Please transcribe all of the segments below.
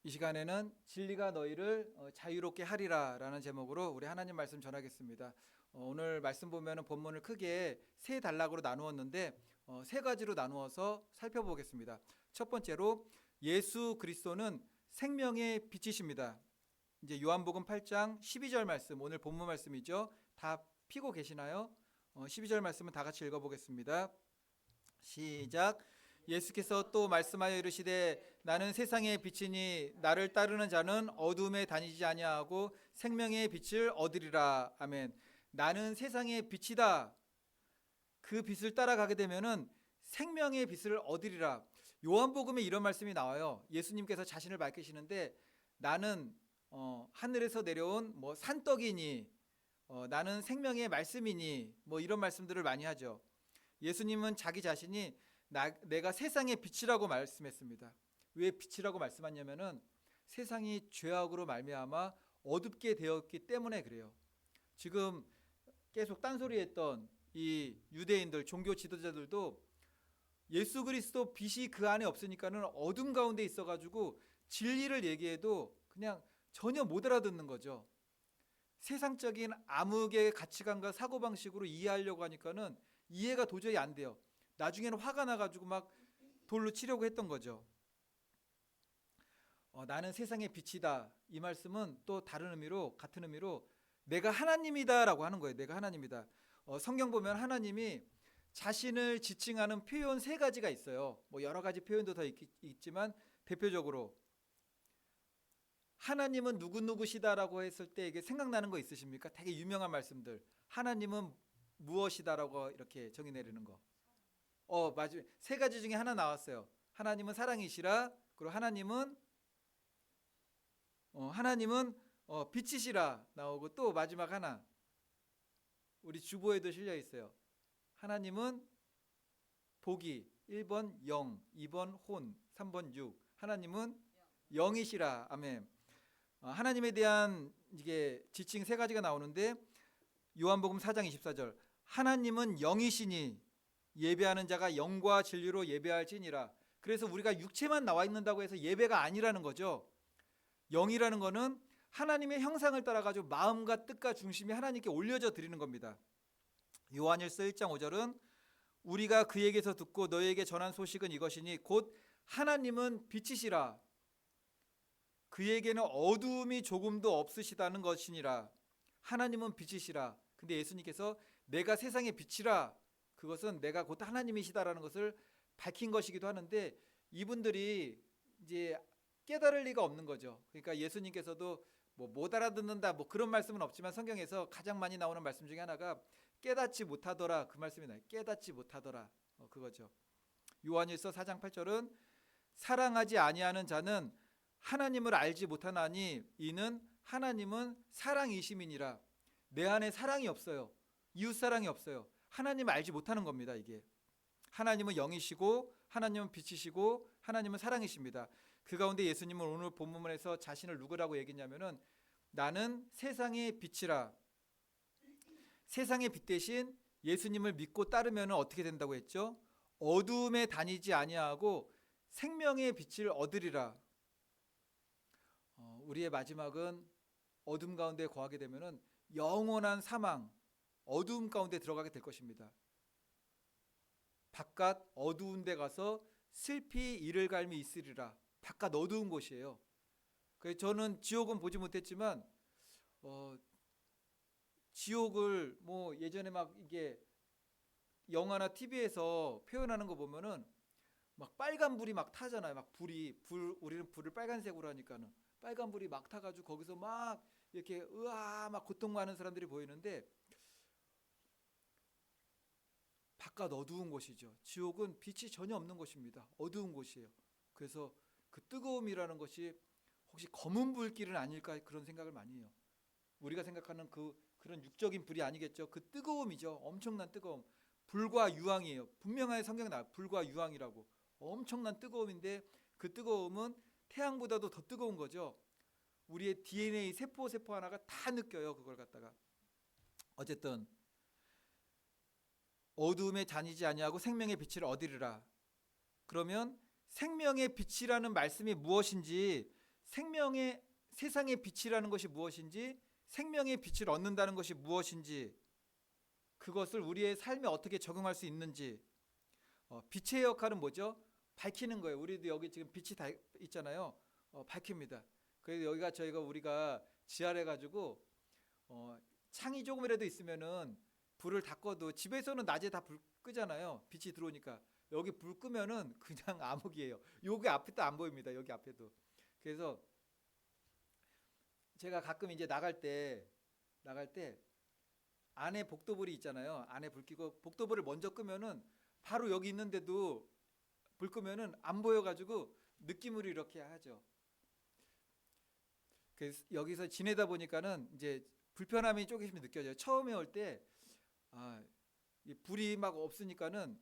이 시간에는 진리가 너희를 자유롭게 하리라 라는 제목으로 우리 하나님 말씀 전하겠습니다. 오늘 말씀 보면 본문을 크게 세 단락으로 나누었는데 세 가지로 나누어서 살펴보겠습니다. 첫 번째로 예수 그리스도는 생명의 빛이십니다. 이제 요한복음 8장 12절 말씀, 오늘 본문 말씀이죠. 다 피고 계시나요? 12절 말씀은 다 같이 읽어보겠습니다. 시작. 예수께서 또 말씀하여 이르시되 나는 세상의 빛이니 나를 따르는 자는 어둠에 다니지 아니하고 생명의 빛을 얻으리라. 아멘. 나는 세상의 빛이다. 그 빛을 따라가게 되면은 생명의 빛을 얻으리라. 요한복음에 이런 말씀이 나와요. 예수님께서 자신을 밝히시는데 나는 하늘에서 내려온 산떡이니 나는 생명의 말씀이니 이런 말씀들을 많이 하죠. 예수님은 자기 자신이 내가 세상의 빛이라고 말씀했습니다. 왜 빛이라고 말씀하냐면은 세상이 죄악으로 말미암아 어둡게 되었기 때문에 그래요. 지금 계속 딴소리했던 이 유대인들, 종교 지도자들도 예수 그리스도 빛이 그 안에 없으니까는 어둠 가운데 있어가지고 진리를 얘기해도 그냥 전혀 못 알아듣는 거죠. 세상적인 암흑의 가치관과 사고방식으로 이해하려고 하니까는 이해가 도저히 안 돼요. 나중에는 화가 나가지고 막 돌로 치려고 했던 거죠. 나는 세상의 빛이다. 이 말씀은 또 다른 의미로, 같은 의미로 내가 하나님이다라고 하는 거예요. 내가 하나님이다. 성경 보면 하나님이 자신을 지칭하는 표현 세 가지가 있어요. 여러 가지 표현도 더 있지만 대표적으로 하나님은 누구누구시다라고 했을 때 이게 생각나는 거 있으십니까? 되게 유명한 말씀들. 하나님은 무엇이다라고 이렇게 정의 내리는 거. 맞아요. 세 가지 중에 하나 나왔어요. 하나님은 사랑이시라. 그리고 하나님은 빛이시라 나오고, 또 마지막 하나 우리 주보에도 실려 있어요. 하나님은 복이 1번 영, 2번 혼, 3번 육. 하나님은 영이시라. 아멘. 하나님에 대한 이게 지칭 세 가지가 나오는데 요한복음 4장 24절 하나님은 영이시니 예배하는 자가 영과 진리로 예배할지니라. 그래서 우리가 육체만 나와 있는다고 해서 예배가 아니라는 거죠. 영이라는 거는 하나님의 형상을 따라가지고 마음과 뜻과 중심이 하나님께 올려져 드리는 겁니다. 요한일서 1장 5절은 우리가 그에게서 듣고 너에게 전한 소식은 이것이니 곧 하나님은 빛이시라. 그에게는 어두움이 조금도 없으시다는 것이니라. 하나님은 빛이시라. 근데 예수님께서 내가 세상의 빛이라, 그것은 내가 곧 하나님이시다라는 것을 밝힌 것이기도 하는데 이분들이 이제 깨달을 리가 없는 거죠. 그러니까 예수님께서도 못 알아듣는다 그런 말씀은 없지만 성경에서 가장 많이 나오는 말씀 중에 하나가 깨닫지 못하더라, 그 말씀이 나요. 깨닫지 못하더라, 그거죠. 요한일서 4장 8절은 사랑하지 아니하는 자는 하나님을 알지 못하나니 이는 하나님은 사랑이심이니라. 내 안에 사랑이 없어요. 이웃 사랑이 없어요. 하나님을 알지 못하는 겁니다. 이게 하나님은 영이시고 하나님은 빛이시고 하나님은 사랑이십니다. 그 가운데 예수님은 오늘 본문에서 자신을 누구라고 얘기했냐면은 나는 세상의 빛이라. 세상의 빛 대신 예수님을 믿고 따르면 어떻게 된다고 했죠? 어두움에 다니지 아니하고 생명의 빛을 얻으리라. 우리의 마지막은 어둠 가운데 거하게 되면은 영원한 사망, 어두움 가운데 들어가게 될 것입니다. 바깥 어두운 데 가서 슬피 이를 갈미 있으리라. 바깥 어두운 곳이에요. 그래서 저는 지옥은 보지 못했지만 지옥을 예전에 이게 영화나 TV에서 표현하는 거 보면은 빨간 불이 타잖아요. 우리는 불을 빨간색으로 하니까는 빨간 불이 타가지고 거기서 이렇게 고통받는 사람들이 보이는데 바깥 어두운 곳이죠. 지옥은 빛이 전혀 없는 곳입니다. 어두운 곳이에요. 그래서 그 뜨거움이라는 것이 혹시 검은 불길은 아닐까, 그런 생각을 많이 해요. 우리가 생각하는 그런 육적인 불이 아니겠죠. 그 뜨거움이죠. 엄청난 뜨거움. 불과 유황이에요. 분명하게 성경에 나와요. 불과 유황이라고. 엄청난 뜨거움인데 그 뜨거움은 태양보다도 더 뜨거운 거죠. 우리의 DNA 세포 하나가 다 느껴요. 그걸 갖다가. 어쨌든 어두움에 다니지 아니하고 생명의 빛을 얻으리라. 그러면 생명의 빛이라는 말씀이 무엇인지 생명의 세상의 빛이라는 것이 무엇인지, 생명의 빛을 얻는다는 것이 무엇인지, 그것을 우리의 삶에 어떻게 적용할 수 있는지. 빛의 역할은 뭐죠? 밝히는 거예요. 우리도 여기 지금 빛이 다 있잖아요. 밝힙니다. 그래서 여기가 우리가 지하래 가지고 창이 조금이라도 있으면은 불을 다 꺼도, 집에서는 낮에 다 불 끄잖아요. 빛이 들어오니까. 여기 불 끄면은 그냥 암흑이에요. 여기 앞에도 안 보입니다. 여기 앞에도. 그래서 제가 가끔 이제 나갈 때 안에 복도불이 있잖아요. 안에 불 켜고 복도불을 먼저 끄면은 바로 여기 있는데도 불 끄면은 안 보여가지고 느낌으로 이렇게 하죠. 그래서 여기서 지내다 보니까는 이제 불편함이 조금씩 느껴져요. 처음에 올 때 이 불이 막 없으니까는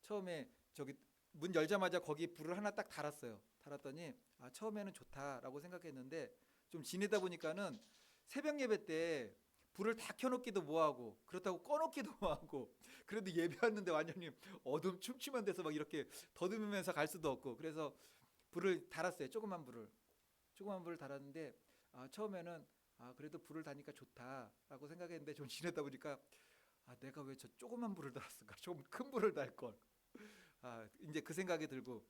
처음에 저기 문 열자마자 거기 불을 하나 딱 달았어요. 달았더니 처음에는 좋다라고 생각했는데, 좀 지내다 보니까는 새벽 예배 때 불을 다 켜놓기도 뭐하고, 그렇다고 꺼놓기도 뭐하고, 그래도 예배 왔는데 완전히 어둠 춤추면 돼서 막 이렇게 더듬으면서 갈 수도 없고, 그래서 불을 달았어요. 조그만 불을 달았는데, 처음에는 그래도 불을 다니까 좋다라고 생각했는데, 좀 지내다 보니까 내가 왜 저 조그만 불을 달았을까? 좀 큰 불을 달 걸. 이제 그 생각이 들고,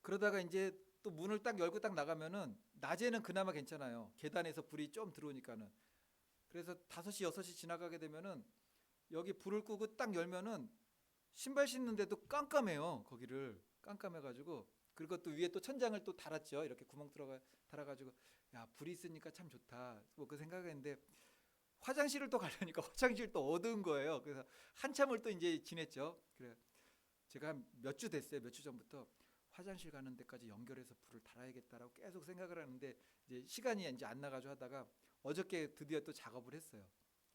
그러다가 이제 또 문을 딱 열고 딱 나가면은 낮에는 그나마 괜찮아요. 계단에서 불이 좀 들어오니까는. 그래서 5시 6시 지나가게 되면은 여기 불을 끄고 딱 열면은 신발 신는데도 깜깜해요. 거기를 깜깜해가지고, 그리고 또 위에 또 천장을 또 달았죠. 이렇게 구멍 들어가 달아가지고, 야, 불이 있으니까 참 좋다. 뭐 그 생각했는데, 화장실을 또 가려니까 화장실 또 어두운 거예요. 그래서 한참을 또 이제 지냈죠. 그래, 제가 몇 주 됐어요. 몇 주 전부터 화장실 가는 데까지 연결해서 불을 달아야겠다라고 계속 생각을 하는데, 이제 시간이 이제 안 나가지고 하다가 어저께 드디어 또 작업을 했어요.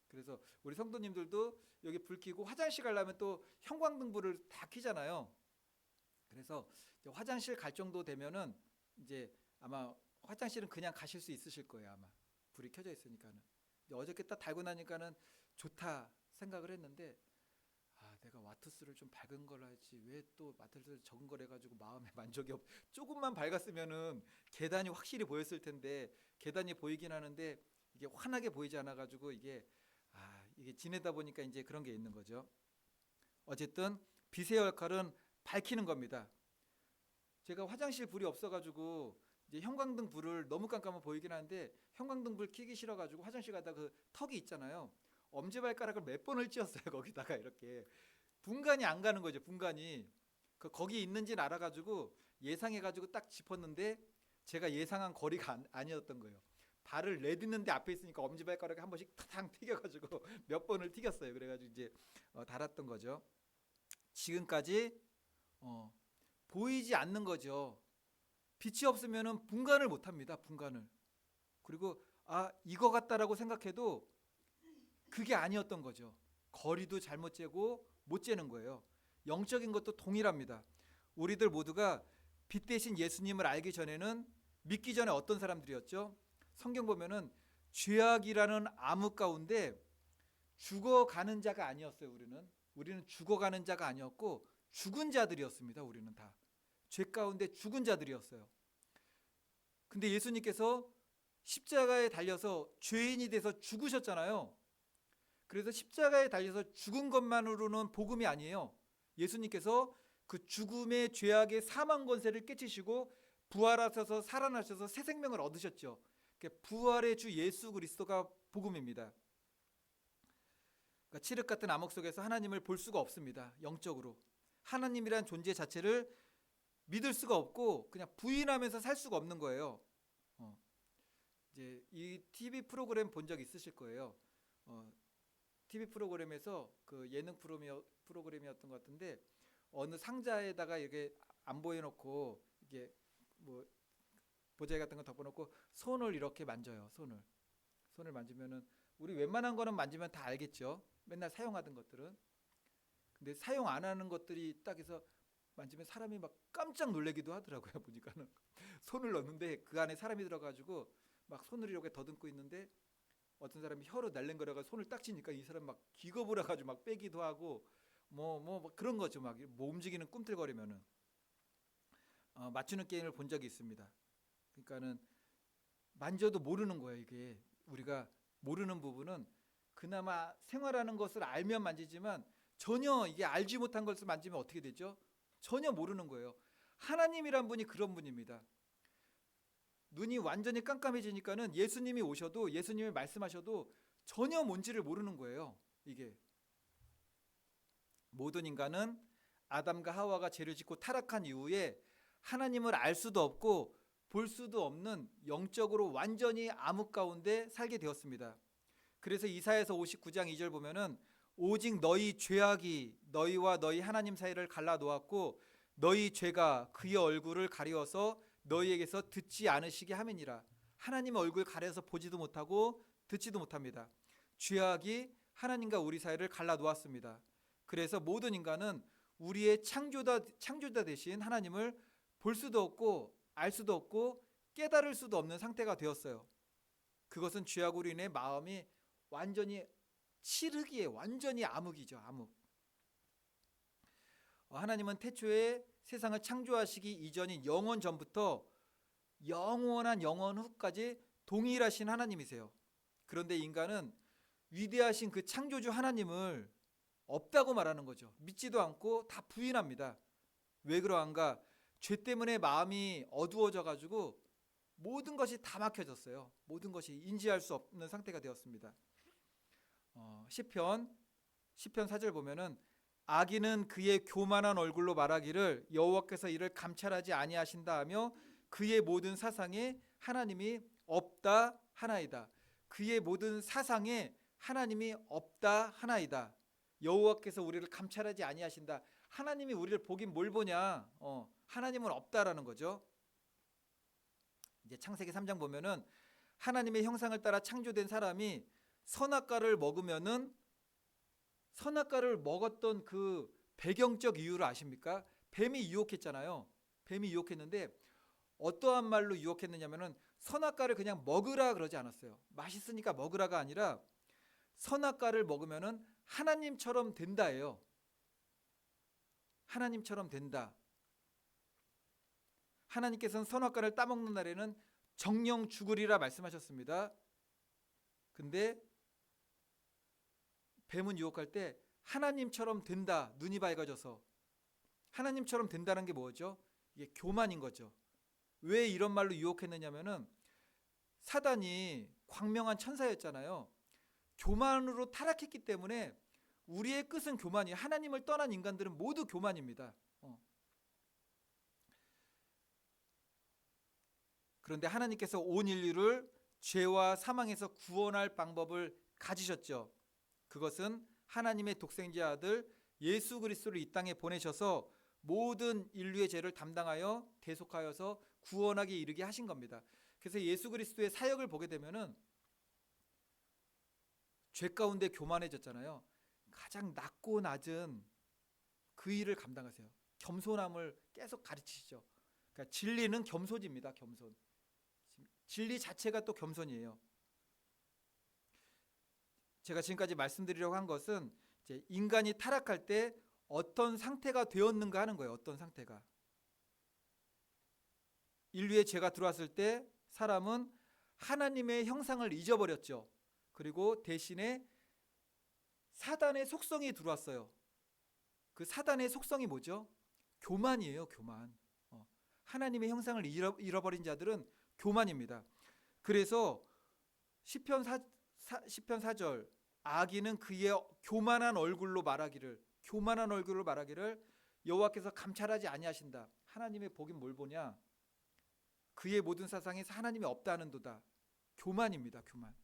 그래서 우리 성도님들도 여기 불 켜고 화장실 가려면 또 형광등 불을 다 켜잖아요. 그래서 이제 화장실 갈 정도 되면은 이제 아마 화장실은 그냥 가실 수 있으실 거예요. 아마 불이 켜져 있으니까는. 어저께 딱 달고 나니까는 좋다 생각을 했는데, 내가 와트수를 좀 밝은 걸 하지 왜 또 와트수를 적은 걸 해가지고 마음에 만족이 없. 조금만 밝았으면은 계단이 확실히 보였을 텐데, 계단이 보이긴 하는데 이게 환하게 보이지 않아가지고, 이게 지내다 보니까 이제 그런 게 있는 거죠. 어쨌든 빛의 역할은 밝히는 겁니다. 제가 화장실 불이 없어가지고 이제 형광등 불을, 너무 깜깜해 보이긴 하는데 형광등 불 켜기 싫어가지고 화장실 가다 그 턱이 있잖아요. 엄지발가락을 몇 번을 찧었어요. 거기다가 이렇게 분간이 안 가는 거죠. 분간이 거기 있는지는 알아가지고 예상해가지고 딱 짚었는데, 제가 예상한 거리가 아니었던 거예요. 발을 내딛는데 앞에 있으니까 엄지발가락에 한 번씩 탕 튀겨가지고 몇 번을 튀겼어요. 그래가지고 이제 달았던 거죠. 지금까지 보이지 않는 거죠. 빛이 없으면은 분간을 못합니다. 분간을. 그리고 이거 같다라고 생각해도 그게 아니었던 거죠. 거리도 잘못 재고 못 재는 거예요. 영적인 것도 동일합니다. 우리들 모두가 빛 대신 예수님을 알기 전에는, 믿기 전에 어떤 사람들이었죠? 성경 보면은 죄악이라는 암흑 가운데 죽어가는 자가 아니었어요. 우리는 죽어가는 자가 아니었고 죽은 자들이었습니다. 우리는 다 죄 가운데 죽은 자들이었어요. 근데 예수님께서 십자가에 달려서 죄인이 돼서 죽으셨잖아요. 그래서 십자가에 달려서 죽은 것만으로는 복음이 아니에요. 예수님께서 그 죽음의 죄악의 사망 권세를 깨치시고 부활하셔서 살아나셔서 새 생명을 얻으셨죠. 부활의 주 예수 그리스도가 복음입니다. 그러니까 칠흑 같은 암흑 속에서 하나님을 볼 수가 없습니다. 영적으로 하나님이란 존재 자체를 믿을 수가 없고 그냥 부인하면서 살 수가 없는 거예요. 이제 이 TV 프로그램 본 적 있으실 거예요. TV 프로그램에서 그 예능 프로그램이었던 것 같은데, 어느 상자에다가 이렇게 안 보여놓고 이게 뭐 보자기 같은 거 덮어놓고 손을 이렇게 만져요. 손을 만지면은, 우리 웬만한 거는 만지면 다 알겠죠. 맨날 사용하던 것들은. 근데 사용 안 하는 것들이 딱 해서 만지면 사람이 막 깜짝 놀래기도 하더라고요. 보니까는 손을 넣는데 그 안에 사람이 들어가지고 막 손을 이렇게 더듬고 있는데, 어떤 사람이 혀로 날랭거려가 손을 딱 치니까 이 사람 막 기겁을 해가지고 막 빼기도 하고 뭐 그런 거죠. 막 움직이는 꿈틀거리면은 맞추는 게임을 본 적이 있습니다. 그러니까는 만져도 모르는 거예요. 이게 우리가 모르는 부분은 그나마 생활하는 것을 알면 만지지만 전혀 이게 알지 못한 것을 만지면 어떻게 되죠? 전혀 모르는 거예요. 하나님이란 분이 그런 분입니다. 눈이 완전히 깜깜해지니까는 예수님이 오셔도 예수님이 말씀하셔도 전혀 뭔지를 모르는 거예요. 이게 모든 인간은 아담과 하와가 죄를 짓고 타락한 이후에 하나님을 알 수도 없고 볼 수도 없는 영적으로 완전히 암흑 가운데 살게 되었습니다. 그래서 이사야서 59장 2절 보면은 오직 너희 죄악이 너희와 너희 하나님 사이를 갈라 놓았고 너희 죄가 그의 얼굴을 가리워서 너희에게서 듣지 않으시게 함이니라. 하나님의 얼굴 가려서 보지도 못하고 듣지도 못합니다. 죄악이 하나님과 우리 사이를 갈라 놓았습니다. 그래서 모든 인간은 우리의 창조자 되신 하나님을 볼 수도 없고 알 수도 없고 깨달을 수도 없는 상태가 되었어요. 그것은 죄악으로 인해 마음이 완전히 칠흑이에요. 완전히 암흑이죠. 암흑. 하나님은 태초에 세상을 창조하시기 이전인 영원 전부터 영원한 영원 후까지 동일하신 하나님이세요. 그런데 인간은 위대하신 그 창조주 하나님을 없다고 말하는 거죠. 믿지도 않고 다 부인합니다. 왜 그러한가? 죄 때문에 마음이 어두워져 가지고 모든 것이 다 막혀졌어요. 모든 것이 인지할 수 없는 상태가 되었습니다. 시편 4절 보면은 악인은 그의 교만한 얼굴로 말하기를 여호와께서 이를 감찰하지 아니하신다 하며 그의 모든 사상에 하나님이 없다 하나이다. 그의 모든 사상에 하나님이 없다 하나이다. 여호와께서 우리를 감찰하지 아니하신다. 하나님이 우리를 보긴 뭘 보냐? 하나님은 없다라는 거죠. 이제 창세기 3장 보면은 하나님의 형상을 따라 창조된 사람이 선악과를 먹으면은 선악과를 먹었던 그 배경적 이유를 아십니까? 뱀이 유혹했잖아요. 뱀이 유혹했는데 어떠한 말로 유혹했느냐면은 선악과를 그냥 먹으라 그러지 않았어요. 맛있으니까 먹으라가 아니라 선악과를 먹으면은 하나님처럼 된다예요. 하나님처럼 된다. 하나님께서는 선악과를 따먹는 날에는 정령 죽으리라 말씀하셨습니다. 근데 뱀은 유혹할 때 하나님처럼 된다. 눈이 밝아져서 하나님처럼 된다는 게 뭐죠? 이게 교만인 거죠. 왜 이런 말로 유혹했느냐면은 사단이 광명한 천사였잖아요. 교만으로 타락했기 때문에 우리의 끝은 교만이에요. 하나님을 떠난 인간들은 모두 교만입니다. 그런데 하나님께서 온 인류를 죄와 사망에서 구원할 방법을 가지셨죠. 그것은 하나님의 독생자 아들 예수 그리스도를 이 땅에 보내셔서 모든 인류의 죄를 담당하여 대속하여서 구원하게 이르게 하신 겁니다. 그래서 예수 그리스도의 사역을 보게 되면은 죄 가운데 교만해졌잖아요. 가장 낮고 낮은 그 일을 감당하세요. 겸손함을 계속 가르치시죠. 그러니까 진리는 겸손입니다. 겸손. 진리 자체가 또 겸손이에요. 제가 지금까지 말씀드리려고 한 것은 이제 인간이 타락할 때 어떤 상태가 되었는가 하는 거예요. 어떤 상태가. 인류의 죄가 들어왔을 때 사람은 하나님의 형상을 잊어버렸죠. 그리고 대신에 사단의 속성이 들어왔어요. 그 사단의 속성이 뭐죠? 교만이에요. 교만. 하나님의 형상을 잃어버린 자들은 교만입니다. 그래서 시편 4절 악인은 그의 교만한 얼굴로 말하기를 여호와께서 감찰하지 아니하신다. 하나님의 복인 뭘 보냐? 그의 모든 사상에서 하나님이 없다는도다. 교만입니다. 교만.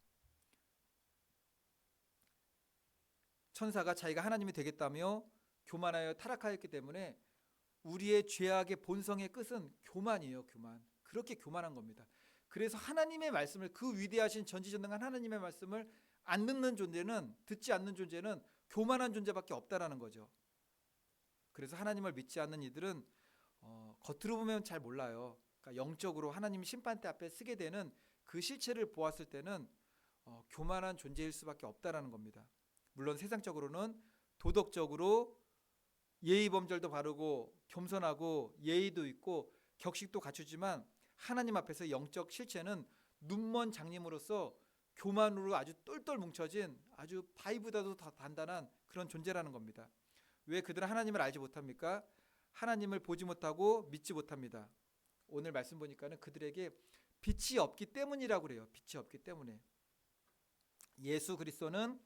천사가 자기가 하나님이 되겠다며 교만하여 타락하였기 때문에 우리의 죄악의 본성의 끝은 교만이에요. 교만. 그렇게 교만한 겁니다. 그래서 하나님의 말씀을, 그 위대하신 전지전능한 하나님의 말씀을 안 듣는 존재는, 듣지 않는 존재는 교만한 존재밖에 없다라는 거죠. 그래서 하나님을 믿지 않는 이들은 겉으로 보면 잘 몰라요. 그러니까 영적으로 하나님 심판대 앞에 서게 되는 그 실체를 보았을 때는 교만한 존재일 수밖에 없다라는 겁니다. 물론 세상적으로는 도덕적으로 예의 범절도 바르고 겸손하고 예의도 있고 격식도 갖추지만 하나님 앞에서 영적 실체는 눈먼 장님으로서 교만으로 아주 똘똘 뭉쳐진 아주 바위보다도 더 단단한 그런 존재라는 겁니다. 왜 그들은 하나님을 알지 못합니까? 하나님을 보지 못하고 믿지 못합니다. 오늘 말씀 보니까는 그들에게 빛이 없기 때문이라고 그래요. 빛이 없기 때문에. 예수 그리스도는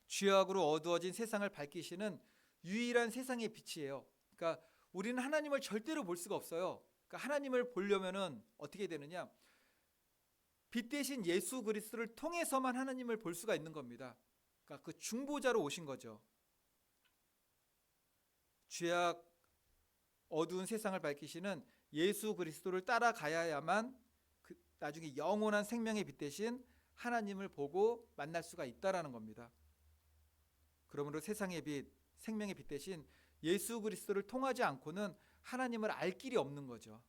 죄악으로 어두워진 세상을 밝히시는 유일한 세상의 빛이에요. 그러니까 우리는 하나님을 절대로 볼 수가 없어요. 그러니까 하나님을 보려면은 어떻게 되느냐? 빛 대신 예수 그리스도를 통해서만 하나님을 볼 수가 있는 겁니다. 그러니까 그 중보자로 오신 거죠. 죄악 어두운 세상을 밝히시는 예수 그리스도를 따라가야만 나중에 영원한 생명의 빛 대신 하나님을 보고 만날 수가 있다라는 겁니다. 그러므로 세상의 빛, 생명의 빛 대신 예수 그리스도를 통하지 않고는 하나님을 알 길이 없는 거죠.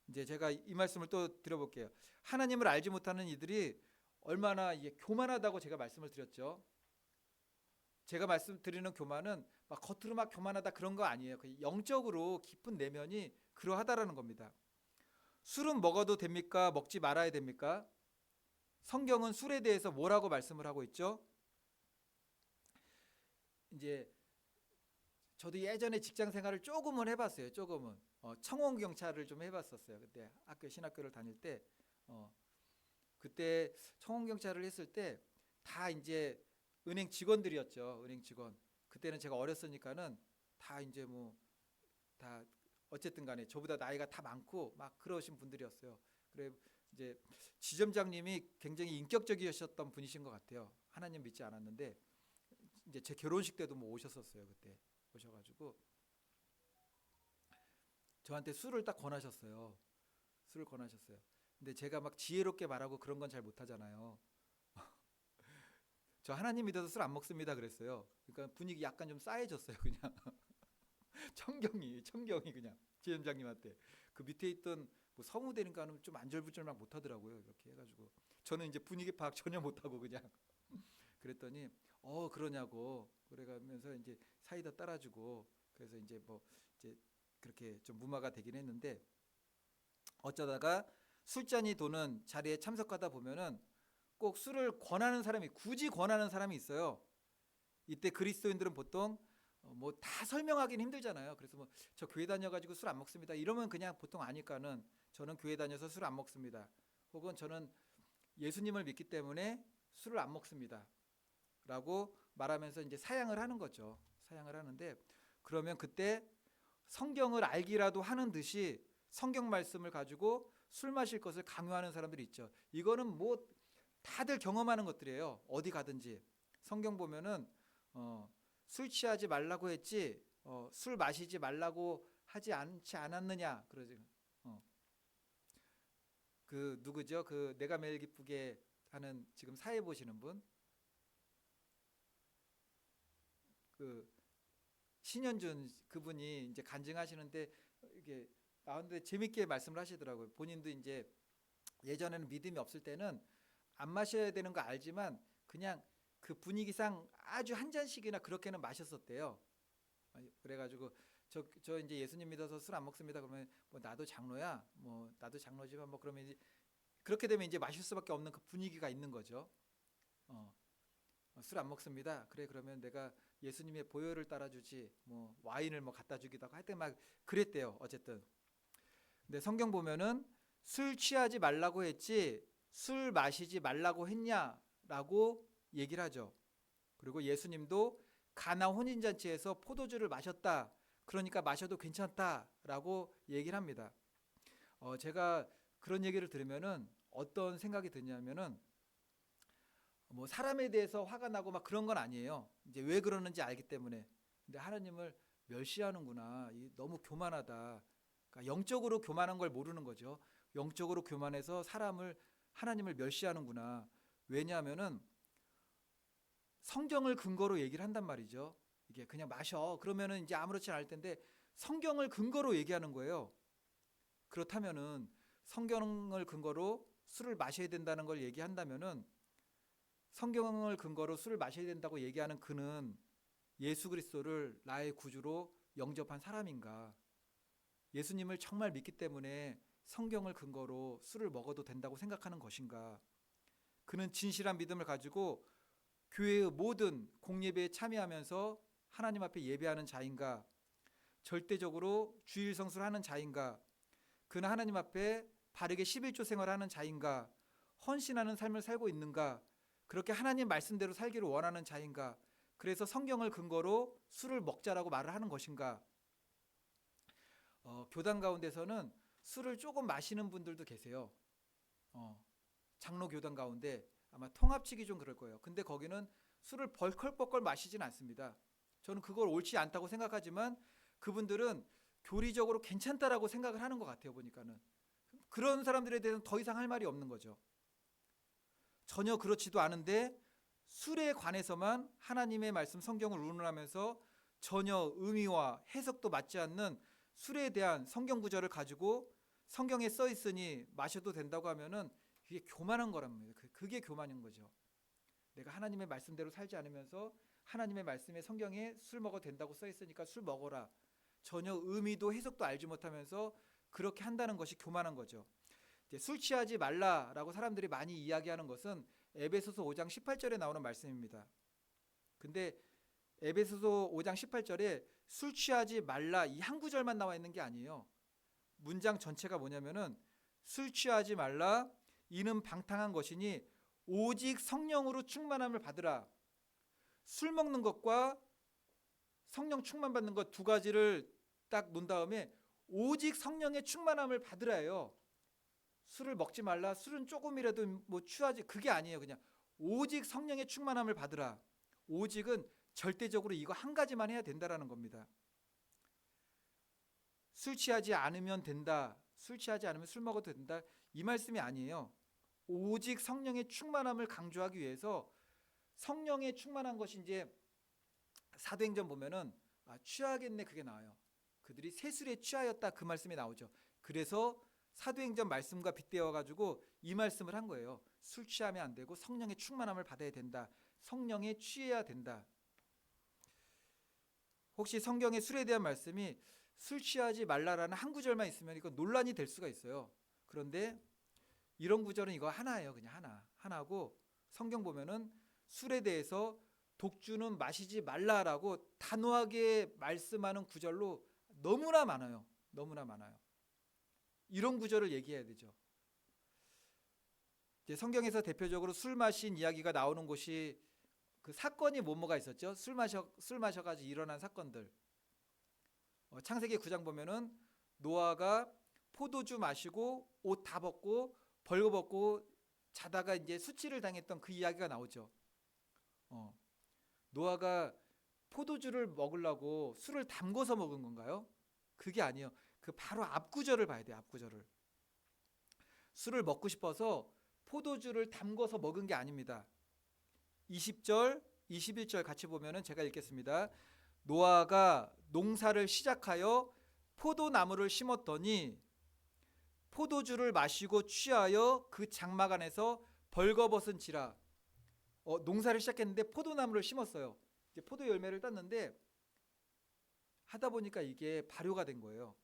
이제 제가 이 말씀을 또 드려볼게요. 하나님을 알지 못하는 이들이 얼마나 이게 교만하다고 제가 말씀을 드렸죠. 제가 말씀드리는 교만은 막 겉으로 막 교만하다 그런 거 아니에요. 영적으로 깊은 내면이 그러하다라는 겁니다. 술은 먹어도 됩니까? 먹지 말아야 됩니까? 성경은 술에 대해서 뭐라고 말씀을 하고 있죠? 이제 저도 예전에 직장 생활을 조금은 해봤어요. 조금은 청원 경찰을 좀 해봤었어요. 그때 학교 신학교를 다닐 때 그때 청원 경찰을 했을 때 다 이제 은행 직원들이었죠. 은행 직원. 그때는 제가 어렸으니까는 다 이제 뭐 다 어쨌든 간에 저보다 나이가 다 많고 막 그러신 분들이었어요. 그래 이제 지점장님이 굉장히 인격적이셨던 분이신 것 같아요. 하나님 믿지 않았는데 이제 제 결혼식 때도 뭐 오셨었어요. 그때 오셔가지고 저한테 술을 딱 권하셨어요. 술을 권하셨어요. 근데 제가 막 지혜롭게 말하고 그런 건 잘 못하잖아요. 저 하나님 믿어서 술 안 먹습니다 그랬어요. 그러니까 분위기 약간 좀 싸해졌어요. 그냥 청경이 그냥 지점장님한테 그 밑에 있던 뭐 성우되니까는 좀 안절부절 막 못하더라고요. 이렇게 해가지고 저는 이제 분위기 파악 전혀 못하고 그냥 그랬더니 그러냐고 그래가면서 이제 사이다 따라주고 그래서 이제 뭐 이제 그렇게 좀 무마가 되긴 했는데 어쩌다가 술잔이 도는 자리에 참석하다 보면은 꼭 술을 권하는 사람이 굳이 권하는 사람이 있어요. 이때 그리스도인들은 보통 뭐 다 설명하기는 힘들잖아요. 그래서 뭐 저 교회 다녀가지고 술 안 먹습니다. 이러면 그냥 보통 아니까는 저는 교회 다녀서 술 안 먹습니다. 혹은 저는 예수님을 믿기 때문에 술을 안 먹습니다. 라고 말하면서 이제 사양을 하는 거죠. 사양을 하는데 그러면 그때 성경을 알기라도 하는 듯이 성경 말씀을 가지고 술 마실 것을 강요하는 사람들이 있죠. 이거는 뭐 다들 경험하는 것들이에요. 어디 가든지 성경 보면은 술 취하지 말라고 했지 술 마시지 말라고 하지 않지 않았느냐 그러지. 그 누구죠? 그 내가 매일 기쁘게 하는 지금 사회 보시는 분, 그 신현준 그분이 이제 간증하시는데 이게 근데 재밌게 말씀을 하시더라고요. 본인도 이제 예전에는 믿음이 없을 때는 안 마셔야 되는 거 알지만 그냥 그 분위기상 아주 한 잔씩이나 그렇게는 마셨었대요. 그래가지고 저 이제 예수님 믿어서 술 안 먹습니다. 그러면 뭐 나도 장로야, 뭐 나도 장로지만 뭐 그러면 이제 그렇게 되면 이제 마실 수밖에 없는 그 분위기가 있는 거죠. 술 안 먹습니다. 그래 그러면 내가 예수님의 보혈을 따라주지 뭐 와인을 뭐 갖다 주기도 하고 하여튼 막 그랬대요. 어쨌든 근데 성경 보면은 술 취하지 말라고 했지 술 마시지 말라고 했냐라고 얘기를 하죠. 그리고 예수님도 가나 혼인잔치에서 포도주를 마셨다. 그러니까 마셔도 괜찮다라고 얘기를 합니다. 제가 그런 얘기를 들으면은 어떤 생각이 드냐면은 뭐 사람에 대해서 화가 나고 막 그런 건 아니에요. 이제 왜 그러는지 알기 때문에. 근데 하나님을 멸시하는구나. 너무 교만하다. 그러니까 영적으로 교만한 걸 모르는 거죠. 영적으로 교만해서 하나님을 멸시하는구나. 왜냐하면은 성경을 근거로 얘기를 한단 말이죠. 이게 그냥 마셔. 그러면은 이제 아무렇지 않을 텐데 성경을 근거로 얘기하는 거예요. 그렇다면은 성경을 근거로 술을 마셔야 된다는 걸 얘기한다면은 성경을 근거로 술을 마셔야 된다고 얘기하는 그는 예수 그리스도를 나의 구주로 영접한 사람인가? 예수님을 정말 믿기 때문에 성경을 근거로 술을 먹어도 된다고 생각하는 것인가? 그는 진실한 믿음을 가지고 교회의 모든 공예배에 참여하면서 하나님 앞에 예배하는 자인가? 절대적으로 주일 성수를 하는 자인가? 그는 하나님 앞에 바르게 11조 생활하는 자인가? 헌신하는 삶을 살고 있는가? 그렇게 하나님 말씀대로 살기를 원하는 자인가? 그래서 성경을 근거로 술을 먹자라고 말을 하는 것인가? 교단 가운데서는 술을 조금 마시는 분들도 계세요. 장로 교단 가운데 아마 통합치기 좀 그럴 거예요. 근데 거기는 술을 벌컥벌컥 마시진 않습니다. 저는 그걸 옳지 않다고 생각하지만 그분들은 교리적으로 괜찮다라고 생각을 하는 것 같아요. 보니까는 그런 사람들에 대해서는 더 이상 할 말이 없는 거죠. 전혀 그렇지도 않은데 술에 관해서만 하나님의 말씀 성경을 운운하면서 전혀 의미와 해석도 맞지 않는 술에 대한 성경 구절을 가지고 성경에 써 있으니 마셔도 된다고 하면은 그게 교만한 거랍니다. 그게 교만인 거죠. 내가 하나님의 말씀대로 살지 않으면서 하나님의 말씀에 성경에 술 먹어도 된다고 써 있으니까 술 먹어라. 전혀 의미도 해석도 알지 못하면서 그렇게 한다는 것이 교만한 거죠. 이제 술 취하지 말라라고 사람들이 많이 이야기하는 것은 에베소서 5장 18절에 나오는 말씀입니다. 근데 에베소서 5장 18절에 술 취하지 말라 이 한 구절만 나와 있는 게 아니에요. 문장 전체가 뭐냐면은 술 취하지 말라 이는 방탕한 것이니 오직 성령으로 충만함을 받으라. 술 먹는 것과 성령 충만 받는 것 두 가지를 딱 놓은 다음에 오직 성령의 충만함을 받으라예요. 술을 먹지 말라. 술은 조금이라도 뭐 취하지 그게 아니에요. 그냥 오직 성령의 충만함을 받으라. 오직은 절대적으로 이거 한 가지만 해야 된다라는 겁니다. 술 취하지 않으면 된다. 술 취하지 않으면 술 먹어도 된다. 이 말씀이 아니에요. 오직 성령의 충만함을 강조하기 위해서 성령의 충만한 것이 이제 사도행전 보면은 취하겠네 그게 나와요. 그들이 세술에 취하였다 그 말씀이 나오죠. 그래서 사도행전 말씀과 빗대어 가지고 이 말씀을 한 거예요. 술 취하면 안 되고 성령의 충만함을 받아야 된다. 성령에 취해야 된다. 혹시 성경의 술에 대한 말씀이 술 취하지 말라라는 한 구절만 있으면 이거 논란이 될 수가 있어요. 그런데 이런 구절은 이거 하나예요. 그냥 하나고 성경 보면은 술에 대해서 독주는 마시지 말라라고 단호하게 말씀하는 구절로 너무나 많아요. 너무나 많아요. 이런 구절을 얘기해야 되죠. 이제 성경에서 대표적으로 술 마신 이야기가 나오는 곳이 그 사건이 뭐가 있었죠? 술 마셔가지고 일어난 사건들. 창세기 9장 보면은 노아가 포도주 마시고 옷 다 벗고 벌거벗고 자다가 이제 수치를 당했던 그 이야기가 나오죠. 노아가 포도주를 먹으려고 술을 담궈서 먹은 건가요? 그게 아니에요. 그 바로 앞구절을 봐야 돼요. 앞구절을. 술을 먹고 싶어서 포도주를 담궈서 먹은 게 아닙니다. 20절, 21절 같이 보면은 제가 읽겠습니다. 노아가 농사를 시작하여 포도나무를 심었더니 포도주를 마시고 취하여 그 장막 안에서 벌거벗은지라. 농사를 시작했는데 포도나무를 심었어요. 이제 포도 열매를 땄는데 하다 보니까 이게 발효가 된 거예요.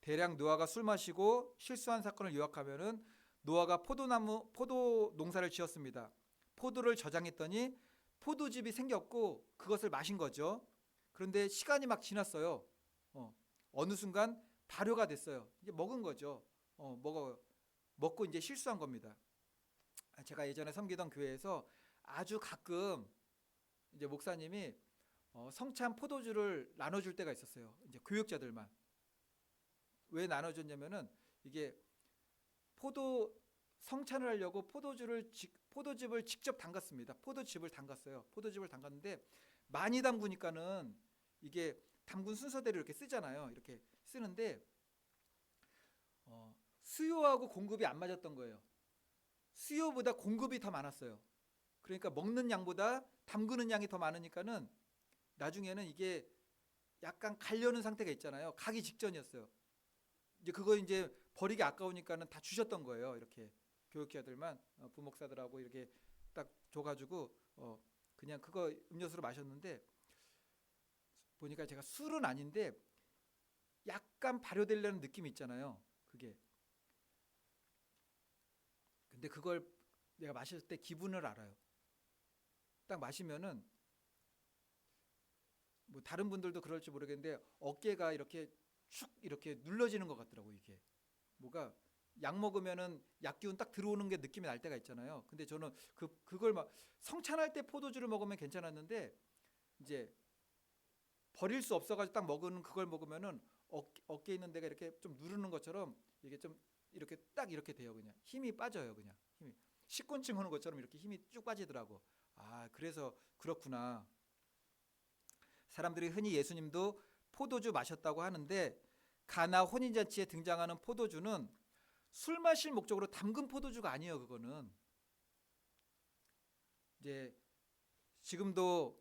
대략 노아가 술 마시고 실수한 사건을 요약하면은 노아가 포도 농사를 지었습니다. 포도를 저장했더니 포도즙이 생겼고 그것을 마신 거죠. 그런데 시간이 막 지났어요. 어느 순간 발효가 됐어요. 이제 먹은 거죠. 먹고 이제 실수한 겁니다. 제가 예전에 섬기던 교회에서 아주 가끔 이제 목사님이 성찬 포도주를 나눠줄 때가 있었어요. 이제 교육자들만. 왜 나눠줬냐면은 이게 성찬을 하려고 포도즙을 직접 담갔습니다. 포도즙을 담갔는데 많이 담그니까는 이게 담근 순서대로 이렇게 쓰잖아요. 이렇게 쓰는데 수요하고 공급이 안 맞았던 거예요. 수요보다 공급이 더 많았어요. 그러니까 먹는 양보다 담그는 양이 더 많으니까는 나중에는 이게 약간 가려는 상태가 있잖아요. 가기 직전이었어요. 이제 그거 이제 버리기 아까우니까는 다 주셨던 거예요. 이렇게 교육자들만 부목사들하고 이렇게 딱 줘가지고 그냥 그거 음료수로 마셨는데 보니까 제가 술은 아닌데 약간 발효되려는 느낌이 있잖아요. 그게. 근데 그걸 내가 마실 때 기분을 알아요. 딱 마시면은 뭐 다른 분들도 그럴지 모르겠는데 어깨가 이렇게 축 이렇게 눌러지는 것 같더라고 이게. 뭐가 약 먹으면은 약 기운 딱 들어오는 게 느낌이 날 때가 있잖아요. 근데 저는 그걸 막 성찬할 때 포도주를 먹으면 괜찮았는데 이제 버릴 수 없어가지고 딱 먹은 그걸 먹으면은 어깨 있는 데가 이렇게 좀 누르는 것처럼 이게 좀 이렇게 딱 이렇게 돼요. 그냥 힘이 빠져요. 그냥 힘이 식곤증 오는 것처럼 이렇게 힘이 쭉 빠지더라고. 아 그래서 그렇구나. 사람들이 흔히 예수님도 포도주 마셨다고 하는데 가나 혼인잔치에 등장하는 포도주는 술 마실 목적으로 담근 포도주가 아니에요. 그거는 이제 지금도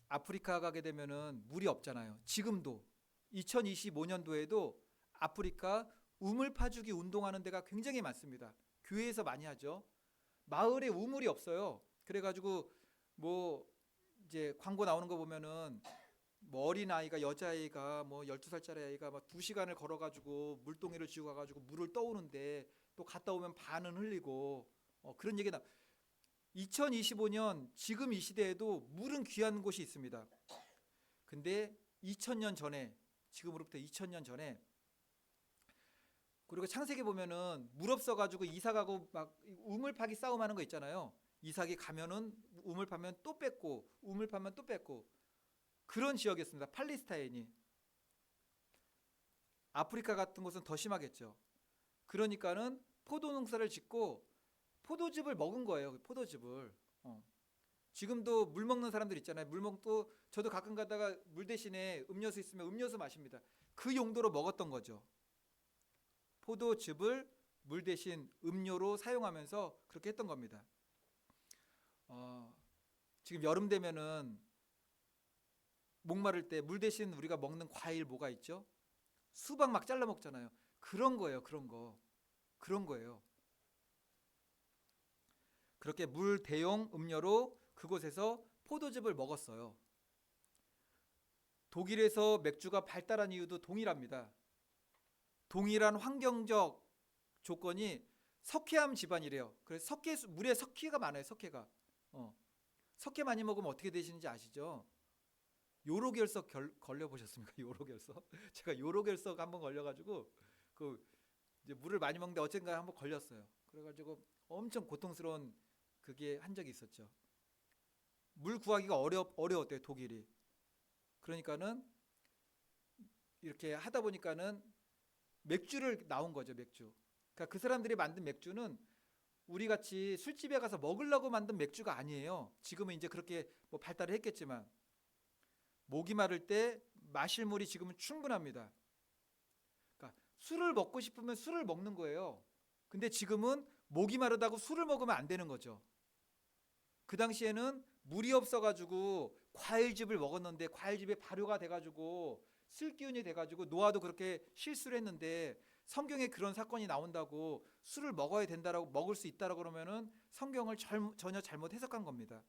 아프리카 가게 되면은 물이 없잖아요. 지금도 2025년도에도 아프리카 우물 파주기 운동하는 데가 굉장히 많습니다. 교회에서 많이 하죠. 마을에 우물이 없어요. 그래가지고 뭐 이제 광고 나오는 거 보면은 뭐 어린 아이가 여자아이가 뭐 12살짜리 아이가 막 2시간을 걸어가지고 물동이를 쥐고 가가지고 물을 떠오는데 또 갔다 오면 반은 흘리고 그런 얘기 나. 2025년 지금 이 시대에도 물은 귀한 곳이 있습니다. 근데 2000년 전에 지금으로부터 2000년 전에 그리고 창세기 보면은 물 없어가지고 이사 가고 막 우물 파기 싸움하는 거 있잖아요. 이삭이 가면은 우물 파면 또 뺏고 우물 파면 또 뺏고 그런 지역이었습니다. 팔레스타인이. 아프리카 같은 곳은 더 심하겠죠. 그러니까는 포도 농사를 짓고 포도즙을 먹은 거예요. 포도즙을. 지금도 물 먹는 사람들 있잖아요. 물 먹도 저도 가끔 가다가 물 대신에 음료수 있으면 음료수 마십니다. 그 용도로 먹었던 거죠. 포도즙을 물 대신 음료로 사용하면서 그렇게 했던 겁니다. 지금 여름 되면은 목마를 때 물 대신 우리가 먹는 과일 뭐가 있죠? 수박 막 잘라 먹잖아요. 그런 거예요. 그런 거. 그런 거예요. 그렇게 물 대용 음료로 그곳에서 포도즙을 먹었어요. 독일에서 맥주가 발달한 이유도 동일합니다. 동일한 환경적 조건이 석회암 집안이래요. 그래서 물에 석회가 많아요. 석회가. 석회 많이 먹으면 어떻게 되시는지 아시죠? 요로결석 걸려 보셨습니까? 요로결석? 제가 요로결석 한번 걸려가지고 그 이제 물을 많이 먹는데 어젠가 한번 걸렸어요. 그래가지고 엄청 고통스러운 그게 한 적이 있었죠. 물 구하기가 어려웠대요. 독일이. 그러니까는 이렇게 하다 보니까는 맥주를 나온 거죠. 맥주. 그러니까 그 사람들이 만든 맥주는 우리 같이 술집에 가서 먹으려고 만든 맥주가 아니에요. 지금은 이제 그렇게 뭐 발달을 했겠지만 목이 마를 때 마실 물이 지금은 충분합니다. 그러니까 술을 먹고 싶으면 술을 먹는 거예요. 근데 지금은 목이 마르다고 술을 먹으면 안 되는 거죠. 그 당시에는 물이 없어가지고 과일즙을 먹었는데 과일즙에 발효가 돼가지고 쓸 기운이 돼가지고 노아도 그렇게 실수를 했는데 성경에 그런 사건이 나온다고 술을 먹어야 된다라고 먹을 수 있다라고 그러면은 성경을 전혀 잘못 해석한 겁니다.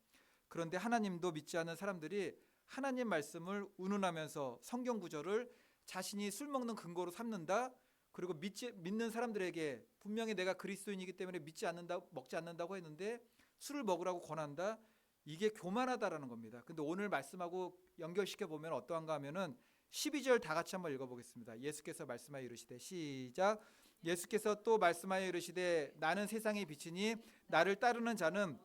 그런데 하나님도 믿지 않는 사람들이 하나님 말씀을 운운하면서 성경 구절을 자신이 술 먹는 근거로 삼는다. 그리고 믿는 사람들에게 분명히 내가 그리스도인이기 때문에 먹지 않는다고 했는데 술을 먹으라고 권한다. 이게 교만하다라는 겁니다. 근데 오늘 말씀하고 연결시켜 보면 어떠한가 하면은 12절 다 같이 한번 읽어보겠습니다. 예수께서 말씀하여 이르시되 시작. 예수께서 또 말씀하여 이르시되 나는 세상의 빛이니 나를 따르는 자는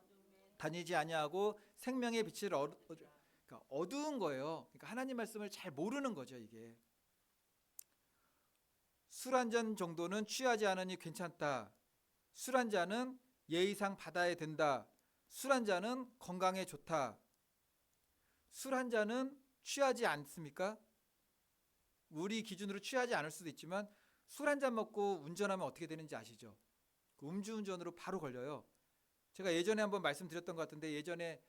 다니지 아니하고 생명의 빛을 그러니까 어두운 거예요. 그러니까 하나님 말씀을 잘 모르는 거죠. 이게 술 한 잔 정도는 취하지 않으니 괜찮다. 술 한 잔은 예의상 받아야 된다. 술 한 잔은 건강에 좋다. 술 한 잔은 취하지 않습니까? 우리 기준으로 취하지 않을 수도 있지만 술 한 잔 먹고 운전하면 어떻게 되는지 아시죠? 그 음주운전으로 바로 걸려요. 제가 예전에 한번 말씀드렸던 것 같은데 예전에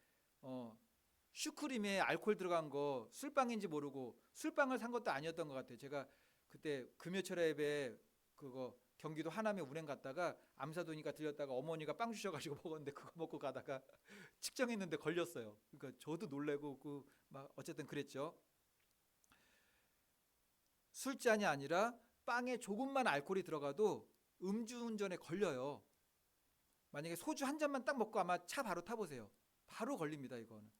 슈크림에 알코올 들어간 거 술빵인지 모르고 술빵을 산 것도 아니었던 것 같아요. 제가 그때 금요철에 그거 경기도 하남에 운행 갔다가 암사도니까 들렸다가 어머니가 빵 주셔가지고 먹었는데 그거 먹고 가다가 측정했는데 걸렸어요. 그러니까 저도 놀래고 그 막 어쨌든 그랬죠. 술잔이 아니라 빵에 조금만 알코올이 들어가도 음주운전에 걸려요. 만약에 소주 한 잔만 딱 먹고 아마 차 바로 타보세요. 바로 걸립니다. 이거는.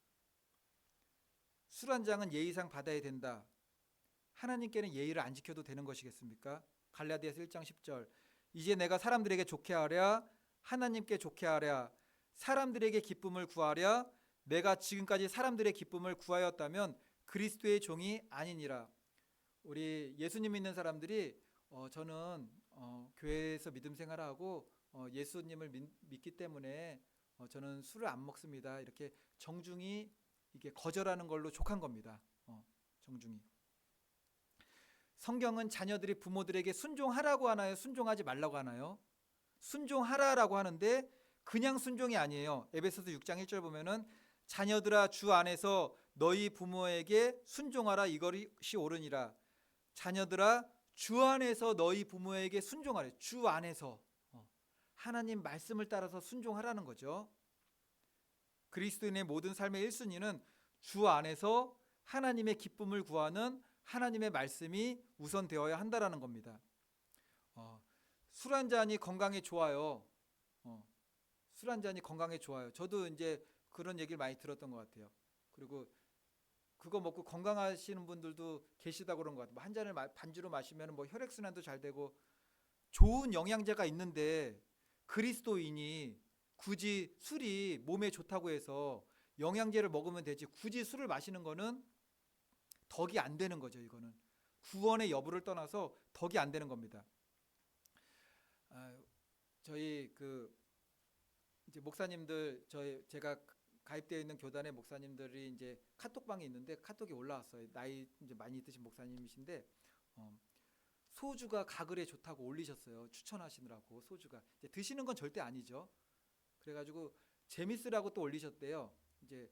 술 한 잔은 예의상 받아야 된다. 하나님께는 예의를 안 지켜도 되는 것이겠습니까? 갈라디아서 1장 10절. 이제 내가 사람들에게 좋게 하랴 하나님께 좋게 하랴 사람들에게 기쁨을 구하랴 내가 지금까지 사람들의 기쁨을 구하였다면 그리스도의 종이 아니니라. 우리 예수님 믿는 사람들이 저는 교회에서 믿음 생활하고 예수님을 믿기 때문에 저는 술을 안 먹습니다. 이렇게 정중히 이게 거절하는 걸로 족한 겁니다. 정중히. 성경은 자녀들이 부모들에게 순종하라고 하나요? 순종하지 말라고 하나요? 순종하라라고 하는데 그냥 순종이 아니에요. 에베소서 6장 1절 보면은 자녀들아 주 안에서 너희 부모에게 순종하라 이것이 옳으니라. 자녀들아 주 안에서 너희 부모에게 순종하래. 주 안에서 하나님 말씀을 따라서 순종하라는 거죠. 그리스도인의 모든 삶의 1순위는 주 안에서 하나님의 기쁨을 구하는 하나님의 말씀이 우선되어야 한다라는 겁니다. 술 한 잔이 건강에 좋아요. 술 한 잔이 건강에 좋아요. 저도 이제 그런 얘기를 많이 들었던 것 같아요. 그리고 그거 먹고 건강하시는 분들도 계시다고 그런 것 같아요. 한 잔을 반주로 마시면 뭐 혈액순환도 잘 되고 좋은 영양제가 있는데 그리스도인이 굳이 술이 몸에 좋다고 해서 영양제를 먹으면 되지 굳이 술을 마시는 거는 덕이 안 되는 거죠. 이거는 구원의 여부를 떠나서 덕이 안 되는 겁니다. 저희 이제 목사님들 제가 가입되어 있는 교단의 목사님들이 이제 카톡방에 있는데 카톡이 올라왔어요. 나이 이제 많이 드신 목사님이신데 소주가 가글에 좋다고 올리셨어요. 추천하시느라고 소주가 이제 드시는 건 절대 아니죠. 그래가지고 재밌으라고 또 올리셨대요. 이제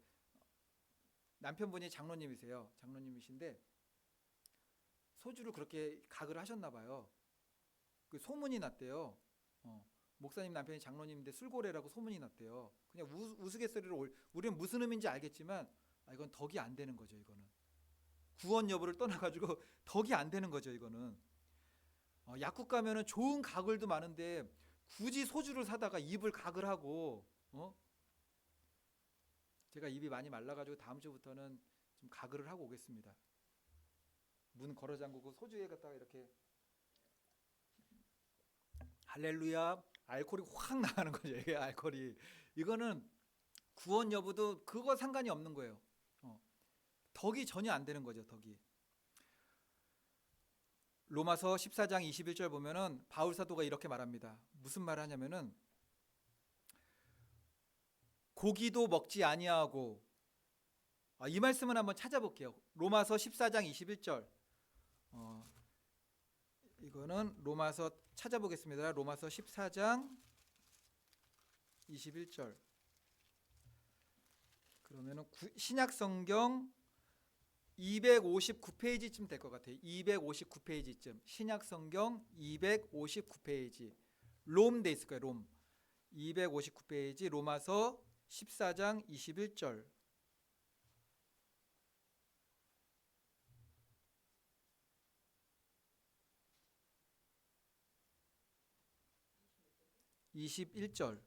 남편분이 장로님이세요. 장로님이신데 소주를 그렇게 가글 하셨나 봐요. 그 소문이 났대요. 목사님 남편이 장로님인데 술고래라고 소문이 났대요. 그냥 우스갯소리로 우리는 무슨 의미인지 알겠지만 이건 덕이 안 되는 거죠. 이거는 구원 여부를 떠나가지고 덕이 안 되는 거죠. 이거는 약국 가면은 좋은 가글도 많은데 굳이 소주를 사다가 입을 가글하고 제가 입이 많이 말라가지고 다음 주부터는 좀 가글을 하고 오겠습니다. 문 걸어 잠그고 소주에 갖다가 이렇게 할렐루야 알코올이 확 나가는 거죠. 이게 알코올이 이거는 구원 여부도 그거 상관이 없는 거예요. 덕이 전혀 안 되는 거죠. 덕이. 로마서 14장 21절 보면은 바울 사도가 이렇게 말합니다. 무슨 말을 하냐면은 고기도 먹지 아니하고 이 말씀은 한번 찾아볼게요. 로마서 14장 21절. 이거는 로마서 찾아보겠습니다. 로마서 14장 21절. 그러면은 신약 성경 259페이지쯤 될 것 같아요. 259페이지쯤. 신약 성경 259페이지. 롬 돼 있을 거예요. 롬. 259페이지 로마서 14장 21절. (21절)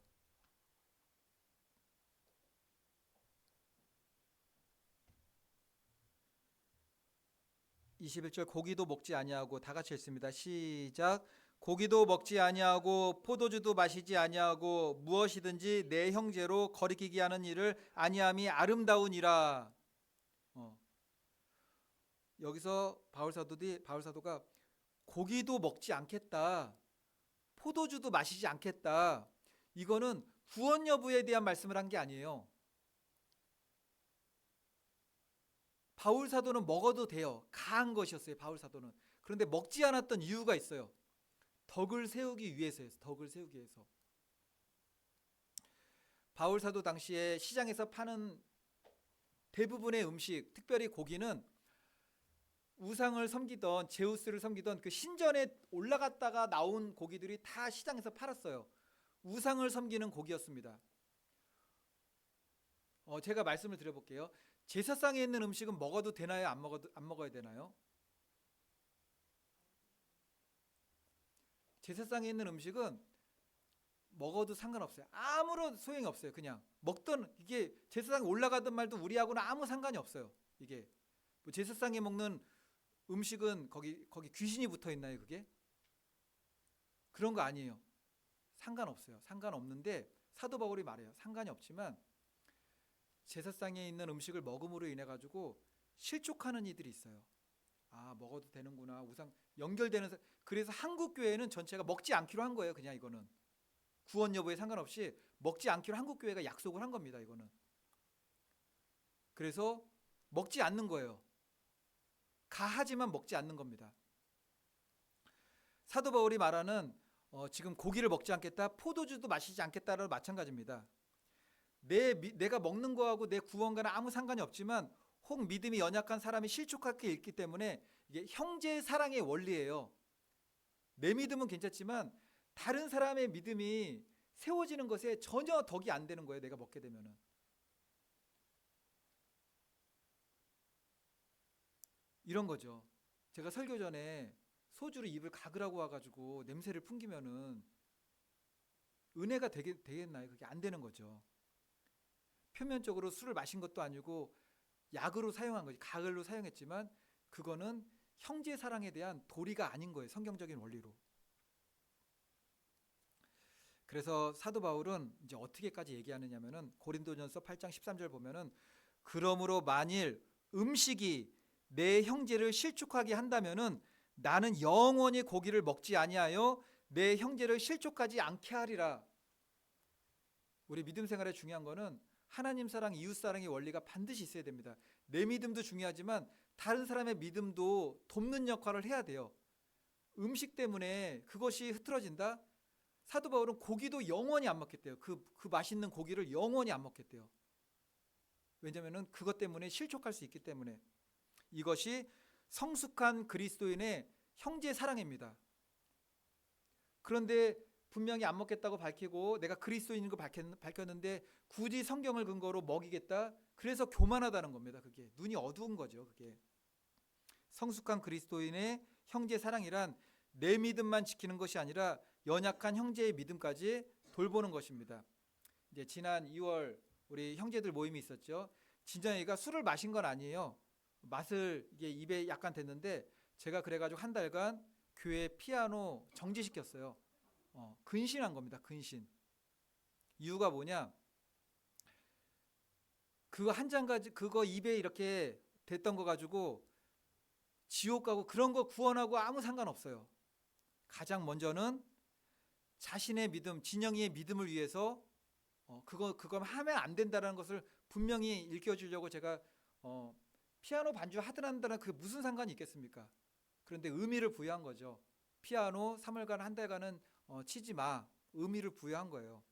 21절 고기도 먹지 아니하고 다 같이 읽습니다. 시작. 고기도 먹지 아니하고 포도주도 마시지 아니하고 무엇이든지 내 형제로 거리끼게 하는 일을 아니함이 아름다우니라. 여기서 바울 사도가 고기도 먹지 않겠다. 포도주도 마시지 않겠다. 이거는 구원 여부에 대한 말씀을 한 게 아니에요. 바울 사도는 먹어도 돼요. 가한 것이었어요. 바울 사도는. 그런데 먹지 않았던 이유가 있어요. 덕을 세우기 위해서예요. 덕을 세우기 위해서. 바울 사도 당시에 시장에서 파는 대부분의 음식, 특별히 고기는 우상을 섬기던 제우스를 섬기던 그 신전에 올라갔다가 나온 고기들이 다 시장에서 팔았어요. 우상을 섬기는 고기였습니다. 제가 말씀을 드려볼게요. 제사상에 있는 음식은 먹어도 되나요? 안 먹어야 되나요? 제사상에 있는 음식은 먹어도 상관없어요. 아무런 소용이 없어요. 그냥 먹던 이게 제사상에 올라가던 말도 우리하고는 아무 상관이 없어요. 이게 뭐 제사상에 먹는 음식은 거기 귀신이 붙어 있나요? 그게 그런 거 아니에요. 상관없어요. 상관없는데 사도 바울이 말해요. 상관이 없지만 제사상에 있는 음식을 먹음으로 인해 가지고 실족하는 이들이 있어요. 아, 먹어도 되는구나. 우상 연결되는 그래서 한국 교회는 전체가 먹지 않기로 한 거예요. 그냥 이거는 구원 여부에 상관없이 먹지 않기로 한국 교회가 약속을 한 겁니다. 이거는 그래서 먹지 않는 거예요. 가하지만 먹지 않는 겁니다. 사도 바울이 말하는 지금 고기를 먹지 않겠다, 포도주도 마시지 않겠다로 마찬가지입니다. 내가 먹는 거하고 내 구원과는 아무 상관이 없지만 혹 믿음이 연약한 사람이 실족하게 있기 때문에 이게 형제 사랑의 원리예요. 내 믿음은 괜찮지만 다른 사람의 믿음이 세워지는 것에 전혀 덕이 안 되는 거예요. 내가 먹게 되면은. 이런 거죠. 제가 설교 전에 소주로 입을 가그라고 와가지고 냄새를 풍기면은 은혜가 되겠나요? 그게 안 되는 거죠. 표면적으로 술을 마신 것도 아니고 약으로 사용한 거지. 가글로 사용했지만 그거는 형제 사랑에 대한 도리가 아닌 거예요. 성경적인 원리로. 그래서 사도 바울은 이제 어떻게까지 얘기하느냐면은 고린도전서 8장 13절 보면은 그러므로 만일 음식이 내 형제를 실족하게 한다면은 나는 영원히 고기를 먹지 아니하여 내 형제를 실족하지 않게 하리라. 우리 믿음 생활에 중요한 거는 하나님 사랑, 이웃 사랑의 원리가 반드시 있어야 됩니다. 내 믿음도 중요하지만 다른 사람의 믿음도 돕는 역할을 해야 돼요. 음식 때문에 그것이 흐트러진다? 사도 바울은 고기도 영원히 안 먹겠대요. 그 맛있는 고기를 영원히 안 먹겠대요. 왜냐하면 그것 때문에 실족할 수 있기 때문에. 이것이 성숙한 그리스도인의 형제 사랑입니다. 그런데 분명히 안 먹겠다고 밝히고 내가 그리스도인인 거 밝혔는데 굳이 성경을 근거로 먹이겠다? 그래서 교만하다는 겁니다. 그게 눈이 어두운 거죠. 그게 성숙한 그리스도인의 형제 사랑이란 내 믿음만 지키는 것이 아니라 연약한 형제의 믿음까지 돌보는 것입니다. 이제 지난 2월 우리 형제들 모임이 있었죠. 진정이가 술을 마신 건 아니에요. 맛을 이게 입에 약간 됐는데 제가 그래가지고 한 달간 교회 피아노 정지시켰어요. 근신한 겁니다. 근신. 이유가 뭐냐? 그거 한 잔 가지 그거 입에 이렇게 됐던 거 가지고 지옥 가고 그런 거 구원하고 아무 상관없어요. 가장 먼저는 자신의 믿음, 진영이의 믿음을 위해서 그거 하면 안 된다는 것을 분명히 일깨워주려고 제가 피아노 반주 하든 안 하든 그게 무슨 상관이 있겠습니까? 그런데 의미를 부여한 거죠. 피아노 3월간 한 달간은 치지 마. 의미를 부여한 거예요.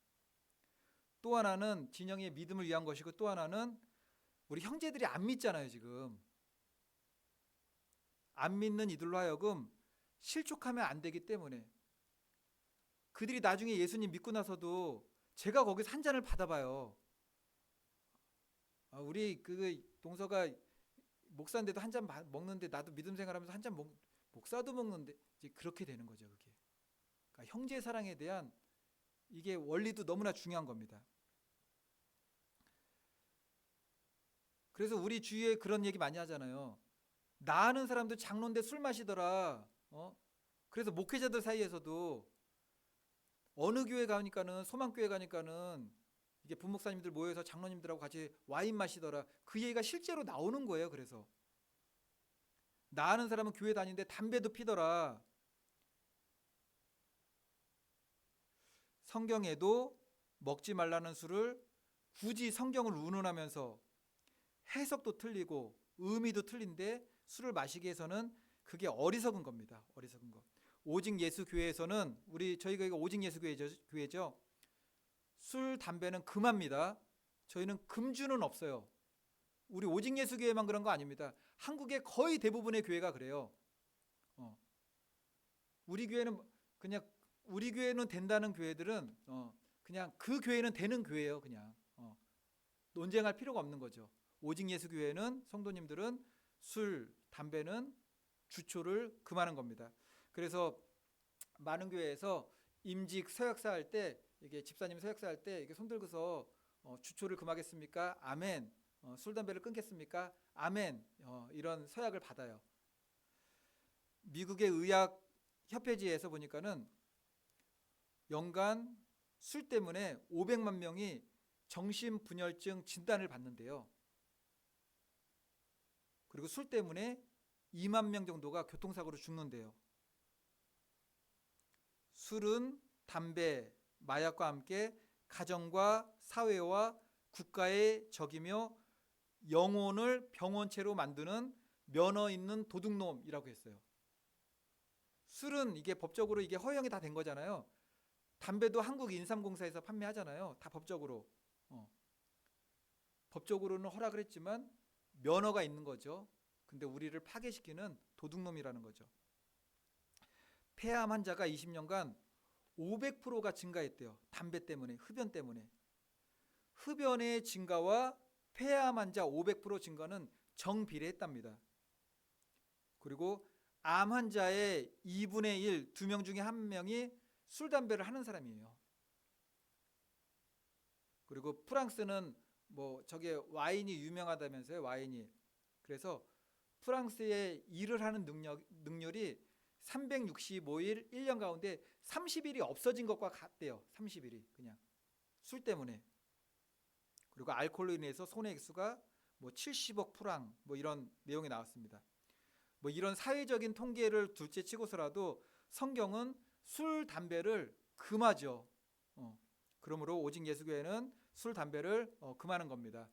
또 하나는 진영의 믿음을 위한 것이고 또 하나는 우리 형제들이 안 믿잖아요. 지금 안 믿는 이들로 하여금 실족하면 안 되기 때문에 그들이 나중에 예수님 믿고 나서도 제가 거기서 한 잔을 받아봐요. 우리 그 동서가 목사인데도 한 잔 먹는데 나도 믿음 생활하면서 한 잔 목사도 먹는데 이제 그렇게 되는 거죠. 그게 그러니까 형제 사랑에 대한 이게 원리도 너무나 중요한 겁니다. 그래서 우리 주위에 그런 얘기 많이 하잖아요. 나 아는 사람도 장로인데 술 마시더라. 그래서 목회자들 사이에서도 어느 교회 가니까는 소망교회 가니까는 이게 부목사님들 모여서 장로님들하고 같이 와인 마시더라. 그 얘기가 실제로 나오는 거예요. 그래서 나 아는 사람은 교회 다니는데 담배도 피더라. 성경에도 먹지 말라는 술을 굳이 성경을 운운하면서 해석도 틀리고 의미도 틀린데 술을 마시게 해서는 그게 어리석은 겁니다. 어리석은 것. 오직 예수 교회에서는 저희가 이거 오직 예수 교회죠. 술 담배는 금합니다. 저희는 금주는 없어요. 우리 오직 예수 교회만 그런 거 아닙니다. 한국의 거의 대부분의 교회가 그래요. 우리 교회는 된다는 교회들은 그냥 그 교회는 되는 교회예요. 그냥 논쟁할 필요가 없는 거죠. 오직 예수 교회는 성도님들은 술, 담배는 주초를 금하는 겁니다. 그래서 많은 교회에서 임직 서역사 할 때 이게 집사님 서역사 할 때 이게 손 들고서 주초를 금하겠습니까? 아멘. 술 담배를 끊겠습니까? 아멘. 이런 서약을 받아요. 미국의 의학 협회지에서 보니까는 연간 술 때문에 500만 명이 정신분열증 진단을 받는데요. 그리고 술 때문에 2만 명 정도가 교통사고로 죽는데요. 술은 담배, 마약과 함께 가정과 사회와 국가의 적이며 영혼을 병원체로 만드는 면허 있는 도둑놈이라고 했어요. 술은 이게 법적으로 이게 허용이 다 된 거잖아요. 담배도 한국인삼공사에서 판매하잖아요. 다 법적으로. 법적으로는 허락을 했지만 면허가 있는 거죠. 근데 우리를 파괴시키는 도둑놈이라는 거죠. 폐암 환자가 20년간 500%가 증가했대요. 담배 때문에, 흡연 때문에. 흡연의 증가와 폐암 환자 500% 증가는 정비례했답니다. 그리고 암 환자의 2분의 1, 2명 중에 1명이 술, 담배를 하는 사람이에요. 그리고 프랑스는 뭐 저게 와인이 유명하다면서요, 와인이. 그래서 프랑스의 일을 하는 능률이 365일 1년 가운데 30일이 없어진 것과 같대요. 30일이 그냥 술 때문에. 그리고 알코올로 인해서 손해액수가 뭐 70억 프랑 뭐 이런 내용이 나왔습니다. 뭐 이런 사회적인 통계를 둘째 치고서라도 성경은 술, 담배를 금하죠. 그러므로 오직 예수교회는 술, 담배를 금하는 겁니다.